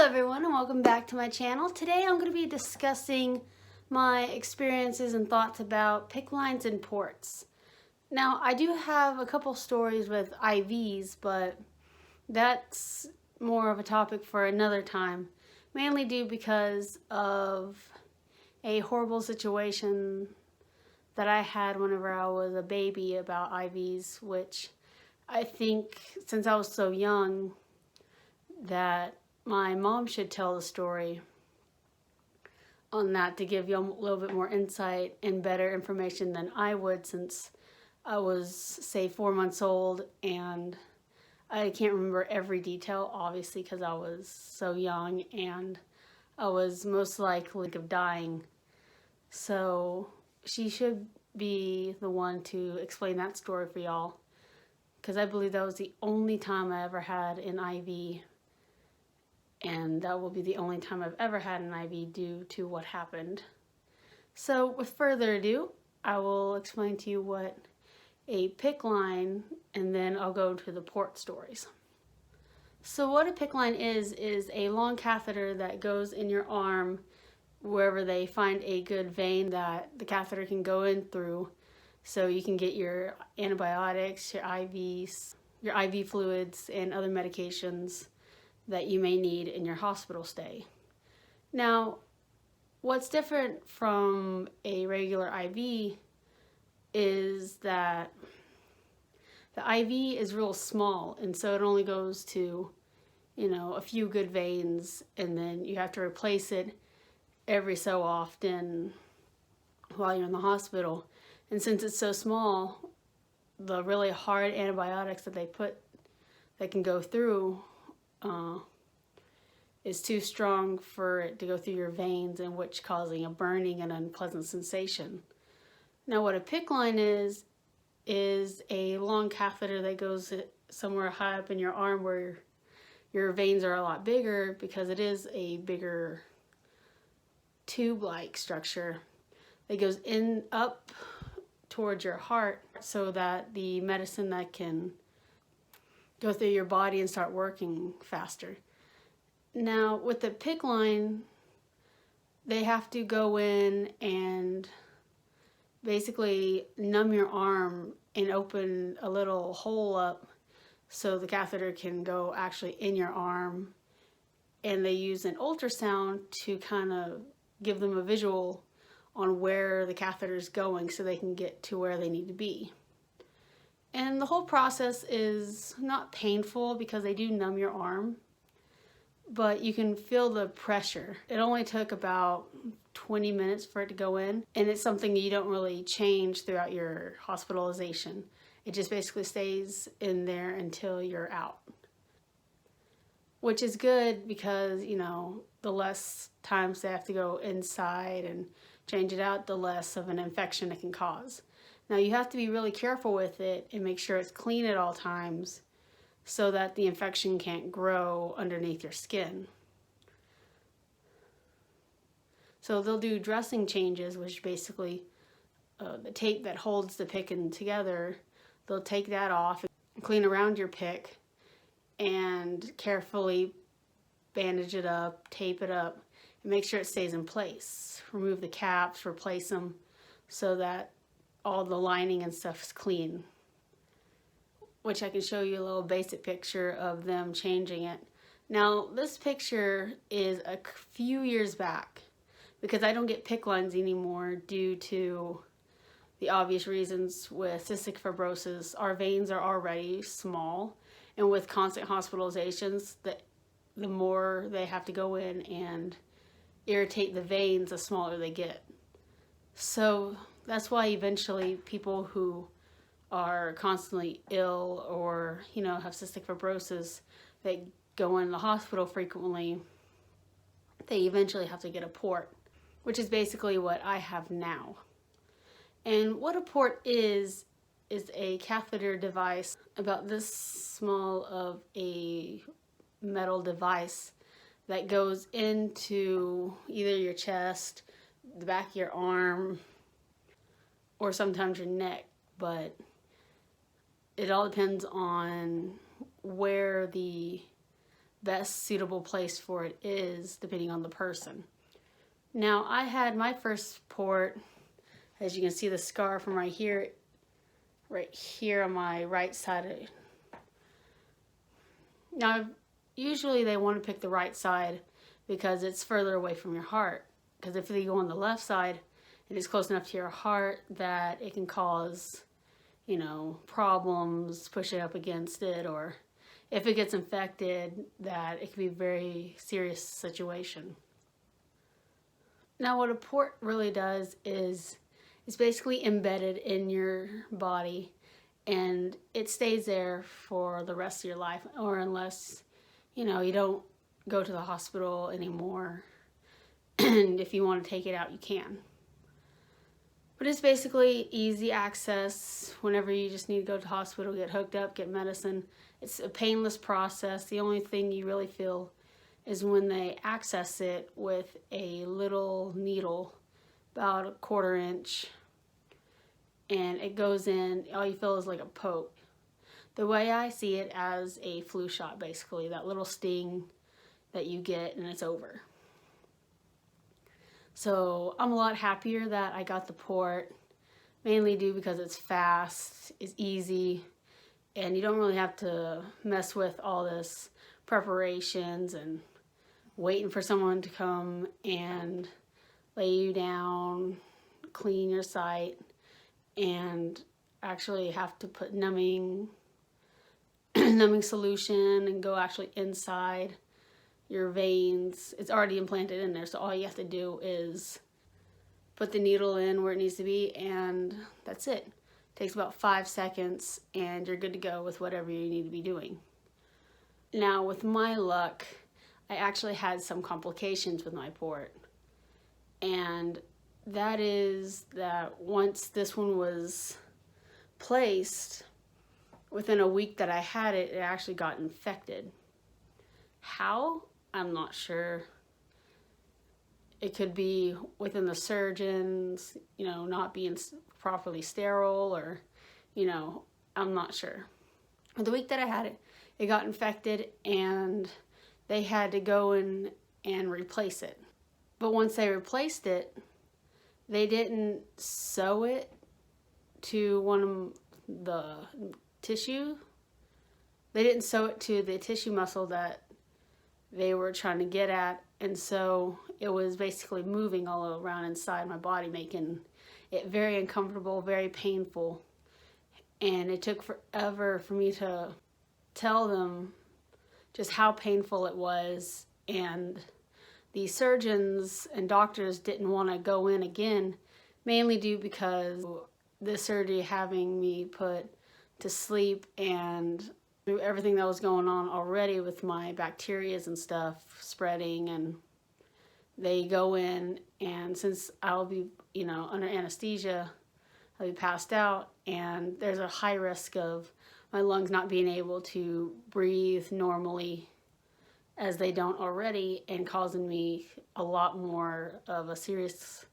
everyone, and welcome back to my channel. Today I'm going to be discussing my experiences and thoughts about PICC lines and ports. Now, I do have a couple stories with IVs, but that's more of a topic for another time, mainly due because of a horrible situation that I had whenever I was a baby about IVs, which I think since I was so young that my mom should tell the story on that to give you a little bit more insight and better information than I would, since I was, say, 4 months old and I can't remember every detail, obviously, because I was so young and I was most likely of dying. So she should be the one to explain that story for y'all, because I believe that was the only time I ever had an IV. And that will be the only time I've ever had an IV due to what happened. So with further ado, I will explain to you what a PICC line, and then I'll go to the port stories. So what a PICC line is a long catheter that goes in your arm wherever they find a good vein that the catheter can go in through, so you can get your antibiotics, your IVs, your IV fluids, and other medications that you may need in your hospital stay. Now, what's different from a regular IV is that the IV is real small, and so it only goes to, a few good veins, and then you have to replace it every so often while you're in the hospital. And since it's so small, the really hard antibiotics that they put that can go through is too strong for it to go through your veins, and which causing a burning and unpleasant sensation. Now, what a PICC line is a long catheter that goes somewhere high up in your arm where your veins are a lot bigger, because it is a bigger tube-like structure that goes in up towards your heart, so that the medicine that can go through your body and start working faster. Now, with the PICC line, they have to go in and basically numb your arm and open a little hole up so the catheter can go actually in your arm. And they use an ultrasound to kind of give them a visual on where the catheter is going so they can get to where they need to be. And the whole process is not painful because they do numb your arm, but you can feel the pressure. It only took about 20 minutes for it to go in, and it's something you don't really change throughout your hospitalization. It just basically stays in there until you're out. Which is good because, the less times they have to go inside and change it out, the less of an infection it can cause. Now, you have to be really careful with it and make sure it's clean at all times so that the infection can't grow underneath your skin. So they'll do dressing changes, which basically the tape that holds the PICC together, they'll take that off and clean around your PICC and carefully bandage it up, tape it up, and make sure it stays in place. Remove the caps, replace them so that all the lining and stuff is clean, which I can show you a little basic picture of them changing it. Now, this picture is a few years back because I don't get PICC lines anymore due to the obvious reasons. With cystic fibrosis, our veins are already small, and with constant hospitalizations, the more they have to go in and irritate the veins, the smaller they get. So that's why eventually people who are constantly ill or, have cystic fibrosis, they go in the hospital frequently, they eventually have to get a port, which is basically what I have now. And what a port is a catheter device about this small of a metal device that goes into either your chest, the back of your arm, or sometimes your neck, but it all depends on where the best suitable place for it is, depending on the person. Now, I had my first port, as you can see the scar from right here on my right side. Now, usually they want to pick the right side because it's further away from your heart. Because if they go on the left side, it is close enough to your heart that it can cause, problems pushing up against it, or if it gets infected, that it can be a very serious situation. Now, what a port really does is it's basically embedded in your body, and it stays there for the rest of your life, or unless, you don't go to the hospital anymore. And if you want to take it out, you can. But it's basically easy access whenever you just need to go to the hospital, get hooked up, get medicine. It's a painless process. The only thing you really feel is when they access it with a little needle, about a 1/4 inch, and it goes in. All you feel is like a poke. The way I see it, as a flu shot, basically, that little sting that you get and it's over. So I'm a lot happier that I got the port, mainly due because it's fast, it's easy, and you don't really have to mess with all this preparations and waiting for someone to come and lay you down, clean your site, and actually have to put numbing solution and go actually inside your veins. It's already implanted in there, so all you have to do is put the needle in where it needs to be, and that's it. It takes about 5 seconds, and you're good to go with whatever you need to be doing. Now, with my luck, I actually had some complications with my port, and that is that once this one was placed, within a week that I had it, it actually got infected. How? I'm not sure. It could be within the surgeons, not being properly sterile, or, I'm not sure. The week that I had it, it got infected, and they had to go in and replace it. But once they replaced it, they didn't sew it to one of the tissue. They didn't sew it to the tissue muscle that they were trying to get at, and so it was basically moving all around inside my body, making it very uncomfortable, very painful. And it took forever for me to tell them just how painful it was, and the surgeons and doctors didn't want to go in again, mainly due because the surgery having me put to sleep and through everything that was going on already with my bacterias and stuff spreading, and they go in, and since I'll be, under anesthesia, I'll be passed out, and there's a high risk of my lungs not being able to breathe normally as they don't already, and causing me a lot more of a serious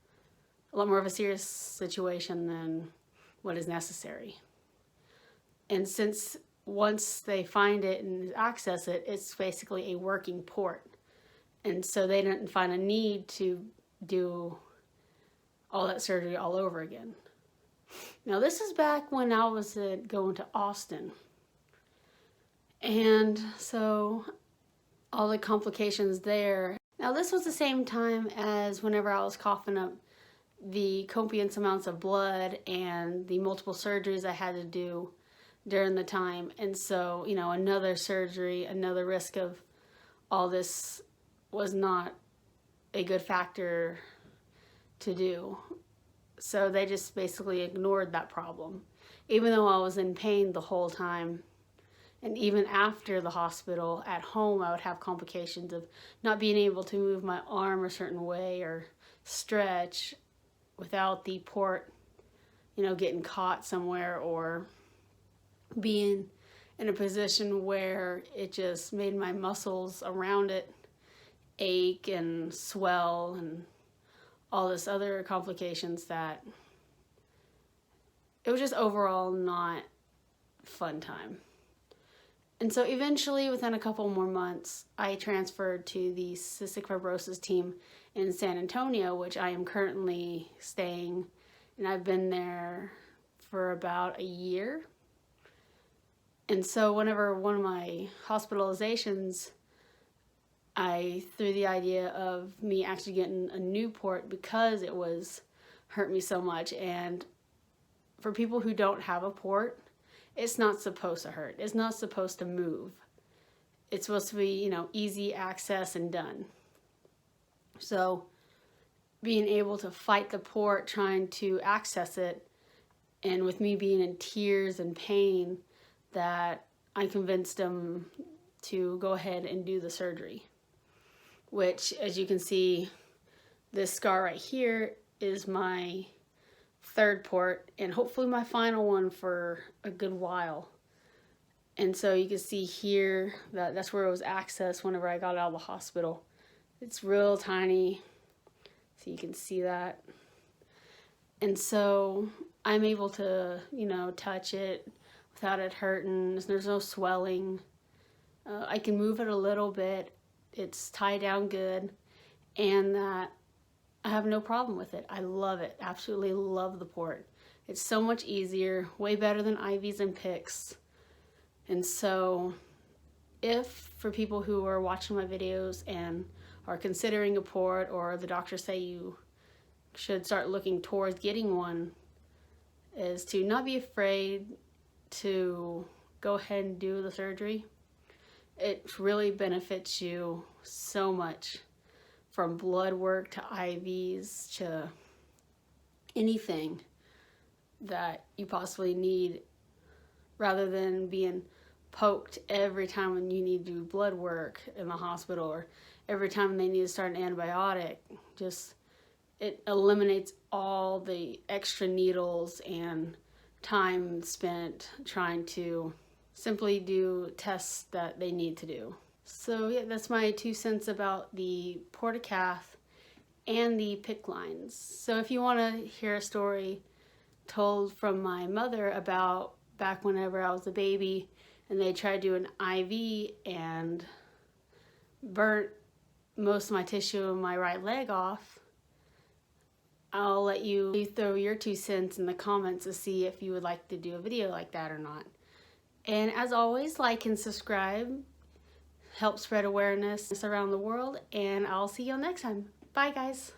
situation than what is necessary. And since once they find it and access it, it's basically a working port. And so they didn't find a need to do all that surgery all over again. Now, this is back when I was going to Austin. And so all the complications there. Now, this was the same time as whenever I was coughing up the copious amounts of blood and the multiple surgeries I had to do during the time. And so, another surgery, another risk of all this was not a good factor to do. So they just basically ignored that problem. Even though I was in pain the whole time, and even after the hospital, at home, I would have complications of not being able to move my arm a certain way or stretch without the port, getting caught somewhere, or being in a position where it just made my muscles around it ache and swell, and all this other complications that it was just overall not a fun time. And so eventually, within a couple more months, I transferred to the cystic fibrosis team in San Antonio, which I am currently staying, and I've been there for about a year. And so whenever one of my hospitalizations, I threw the idea of me actually getting a new port because it was hurt me so much. And for people who don't have a port, it's not supposed to hurt. It's not supposed to move. It's supposed to be, easy access and done. So being able to fight the port, trying to access it, and with me being in tears and pain, that I convinced them to go ahead and do the surgery. Which, as you can see, this scar right here is my third port, and hopefully my final one for a good while. And so you can see here that that's where it was accessed whenever I got out of the hospital. It's real tiny, so you can see that. And so I'm able to, touch it without it hurting. There's no swelling. I can move it a little bit. It's tied down good, and that I have no problem with it. I love it. Absolutely love the port. It's so much easier, way better than IVs and Piccs. And so if for people who are watching my videos and are considering a port, or the doctors say you should start looking towards getting one, is to not be afraid to go ahead and do the surgery. It really benefits you so much, from blood work to IVs to anything that you possibly need, rather than being poked every time when you need to do blood work in the hospital, or every time they need to start an antibiotic. Just, it eliminates all the extra needles and time spent trying to simply do tests that they need to do. So yeah, that's my 2 cents about the Portacath and the Picc lines. So if you want to hear a story told from my mother about back whenever I was a baby and they tried to do an IV and burnt most of my tissue in my right leg off, I'll let you throw your 2 cents in the comments to see if you would like to do a video like that or not. And as always, like and subscribe. Help spread awareness around the world, and I'll see you next time. Bye, guys.